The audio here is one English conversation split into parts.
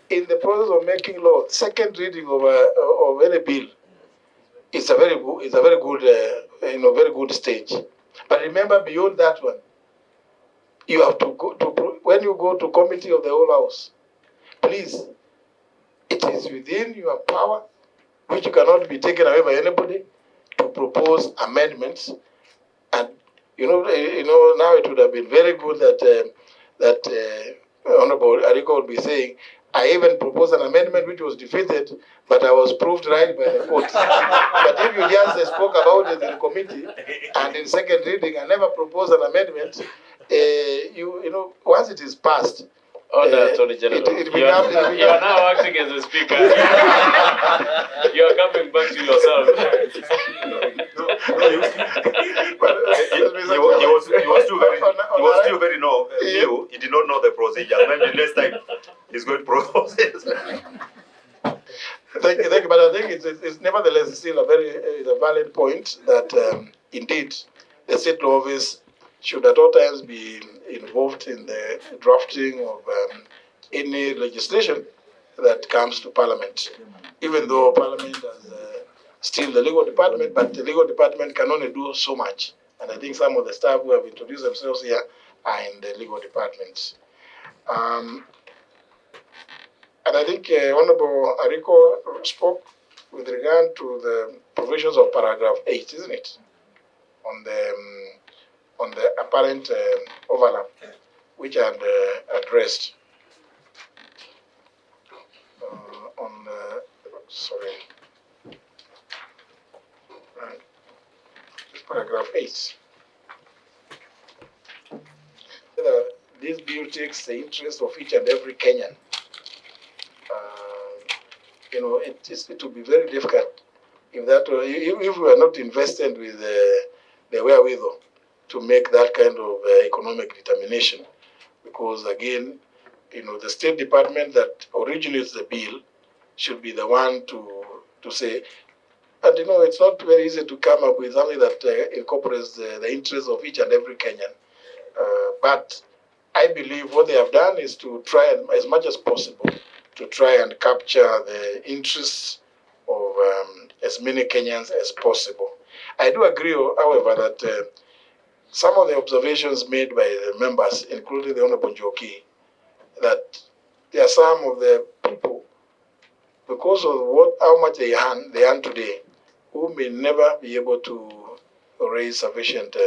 in the process of making law, second reading of any bill is a very good, very good stage. But remember, beyond that one, you have to go to, when you go to committee of the whole house, please, it is within your power, which cannot be taken away by anybody, to propose amendments. And now it would have been very good that Honorable Ariko would be saying, I even proposed an amendment which was defeated, but I was proved right by the court. But if you just spoke about it in committee and in second reading and never proposed an amendment, once it is passed, Attorney General. You are now acting as a speaker. You are coming back to yourself. He was still very new. He did not know the procedure. Maybe next time he's going to propose it. Thank you. But I think it's nevertheless still a valid point that indeed the state law office should at all times be involved in the drafting of any legislation that comes to Parliament. Even though Parliament is still the legal department, but the legal department can only do so much. And I think some of the staff who have introduced themselves here are in the legal department. And I think Honorable Ariko spoke with regard to the provisions of paragraph 8, isn't it? On the apparent overlap, which I had addressed. Right. Paragraph 8. This bill takes the interest of each and every Kenyan. It will be very difficult if we are not invested with the wherewithal to make that kind of economic determination, because again, the State Department that originates the bill should be the one to say, and it's not very easy to come up with something that incorporates the interests of each and every Kenyan. But I believe what they have done is to try as much as possible to try and capture the interests of as many Kenyans as possible. I do agree, however, that some of the observations made by the members, including the Honorable Njoki, that there are some of the people, because of how much they earn today, who may never be able to raise sufficient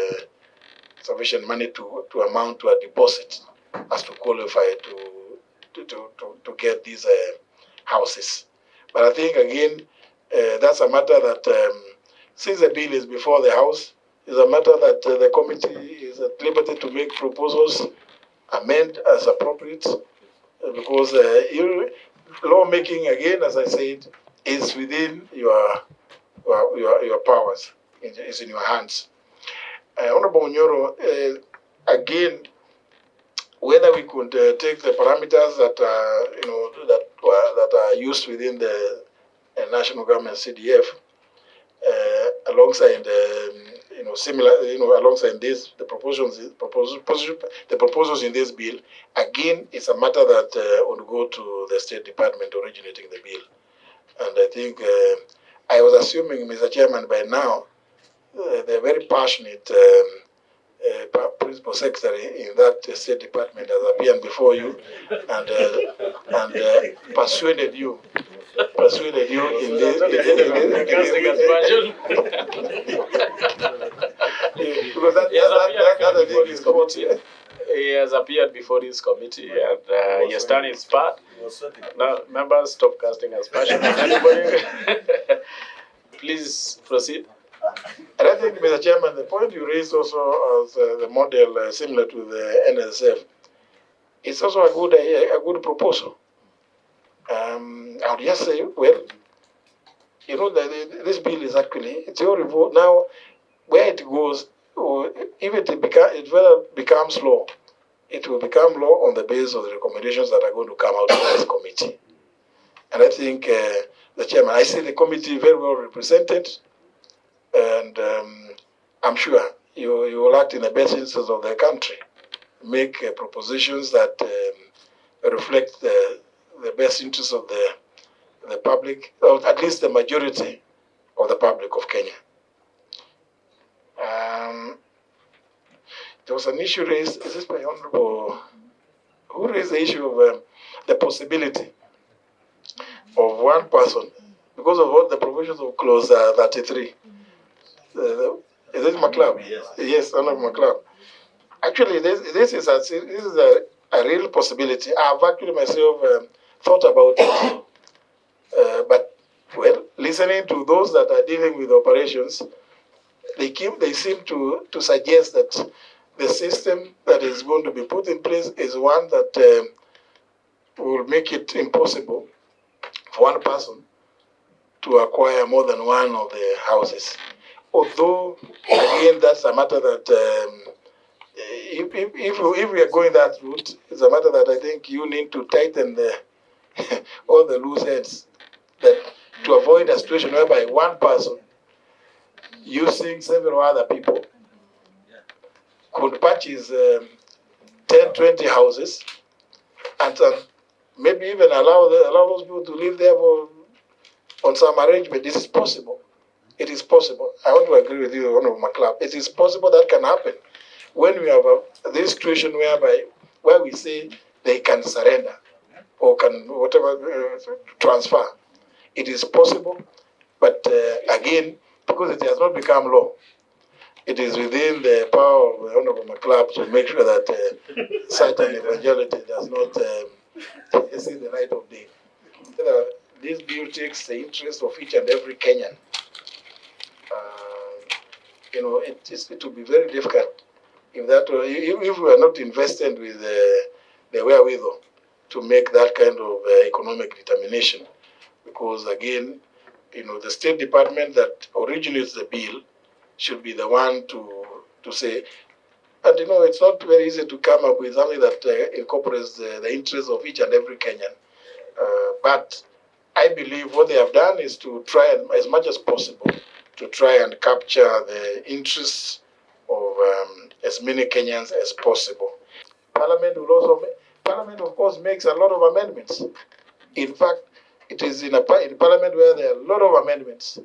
money to amount to a deposit as to qualify to get these houses. But I think again, that's a matter that since the bill is before the House, is a matter that the committee is at liberty to make proposals, amend as appropriate, because lawmaking, again, as I said, is within your powers. It's in your hands. Honorable Onyoro, again, whether we could take the parameters that are used within the national government CDF alongside alongside this, the proposals in this bill, again, it's a matter that would go to the State Department originating the bill. And I think I was assuming, Mr. Chairman, by now, the very passionate principal secretary in that State Department has appeared before you and persuaded you in this because that thing is committee. He has appeared before this committee and he has done his part. Now, members, stop casting aspersions on anybody. Please proceed. And I think, Mr. Chairman, the point you raised also as the model similar to the NSF, it's also a good proposal. I would just say, well, this bill is actually, it's your report now. Where it goes, or if it becomes law, it will become law on the basis of the recommendations that are going to come out of this committee. And I think the chairman, I see the committee very well represented, and I'm sure you will act in the best interest of the country, make propositions that reflect the the best interests of the public, or at least the majority of the public of Kenya. There was an issue raised, is this by Honorable, who raised the issue of the possibility of one person, because of all the provisions of clause 33. Is this McLeod? Yes, Honorable McLeod. Actually, this is a real possibility. I've actually myself thought about it. But, well, listening to those that are dealing with operations, they seem to suggest that the system that is going to be put in place is one that will make it impossible for one person to acquire more than one of the houses. Although, again, that's a matter that if we are going that route, it's a matter that I think you need to tighten all the loose ends, that to avoid a situation whereby one person using several other people could purchase 10, 20 houses and maybe even allow those people to live there on some arrangement. This is possible. It is possible. I want to agree with you, Honorable McLeod. It is possible that can happen when we have this situation where we say they can surrender or can transfer. It is possible, but again, because it has not become law, it is within the power of the Honorable McLeod to make sure that such an eventuality does not see the light of day. This bill takes the interest of each and every Kenyan. It will be very difficult if we are not invested with the wherewithal to make that kind of economic determination, because again, the State Department that originates the bill should be the one to say, and it's not very easy to come up with something that incorporates the interests of each and every Kenyan. But I believe what they have done is to try as much as possible to try and capture the interests of as many Kenyans as possible. Parliament, of course, makes a lot of amendments. In fact, it is in Parliament where there are a lot of amendments,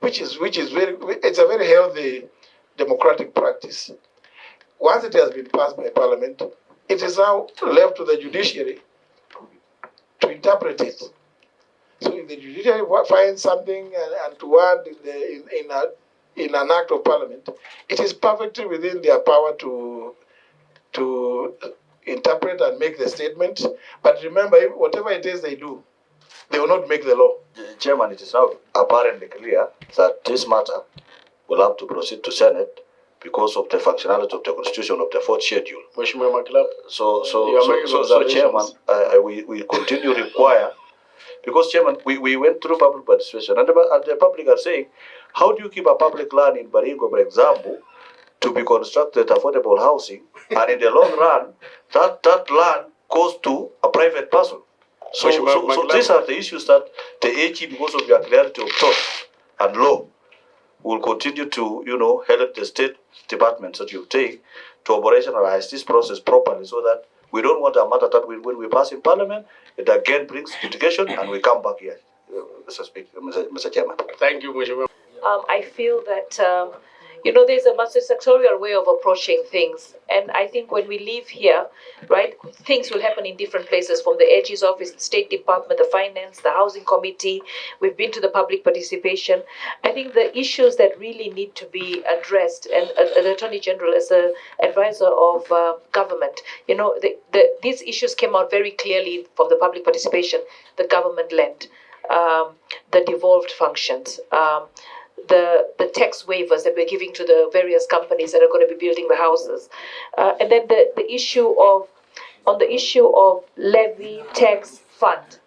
which is it's a very healthy democratic practice. Once it has been passed by Parliament, it is now left to the judiciary to interpret it. So if the judiciary finds something and to add in an act of Parliament, it is perfectly within their power to interpret and make the statement. But remember, whatever it is they do, they will not make the law. Chairman, it is now apparently clear that this matter will have to proceed to Senate because of the functionality of the Constitution of the fourth schedule. So, Chairman, we continue to require, because, Chairman, we went through public participation, and the public are saying, how do you keep a public land in Baringo, for example, to be constructed affordable housing, and in the long run, that land goes to a private person? So these are the issues that the AG, because of your clarity of thought and law, will continue to, help the state departments that you take to operationalize this process properly, so that we don't want a matter that when we pass in Parliament, it again brings litigation and we come back here, Mr. Chairman. Thank you, Mheshimiwa. I feel that, there's a multi-sectorial way of approaching things. And I think when we leave here, right, things will happen in different places, from the AG's office, the State Department, the Finance, the Housing Committee. We've been to the public participation. I think the issues that really need to be addressed, and the Attorney General as an advisor of government, these issues came out very clearly from the public participation, the government-led, the devolved functions, the tax waivers that we're giving to the various companies that are going to be building the houses, and then the issue of levy tax fund,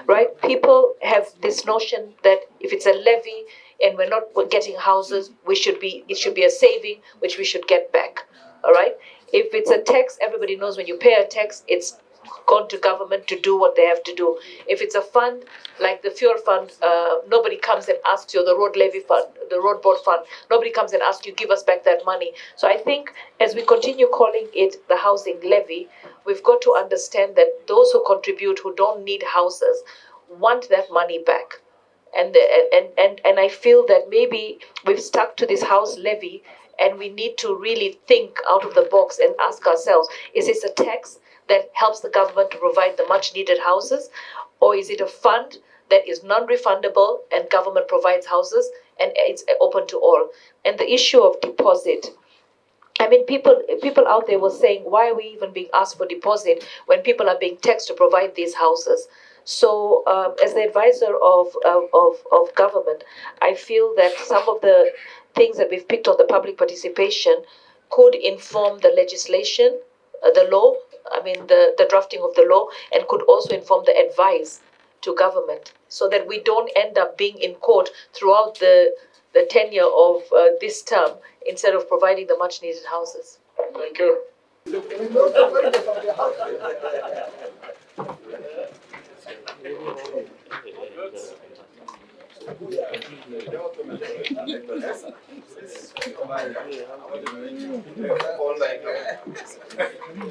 right? People have this notion that if it's a levy and we're not getting houses, it should be a saving which we should get back. All right. If it's a tax, everybody knows when you pay a tax, it's gone to government to do what they have to do. If it's a fund like the fuel fund, nobody comes and asks you, the road levy fund, the road board fund, nobody comes and asks you, give us back that money. So I think as we continue calling it the housing levy, we've got to understand that those who contribute, who don't need houses, want that money back. And I feel that maybe we've stuck to this house levy, and we need to really think out of the box and ask ourselves, is this a tax that helps the government to provide the much needed houses, or is it a fund that is non-refundable and government provides houses and it's open to all? And the issue of deposit, I mean, people out there were saying, why are we even being asked for deposit when people are being taxed to provide these houses? So, as the advisor of government, I feel that some of the things that we've picked on the public participation could inform the legislation, the law, I mean, the drafting of the law, and could also inform the advice to government, so that we don't end up being in court throughout the tenure of this term instead of providing the much needed houses. Thank you.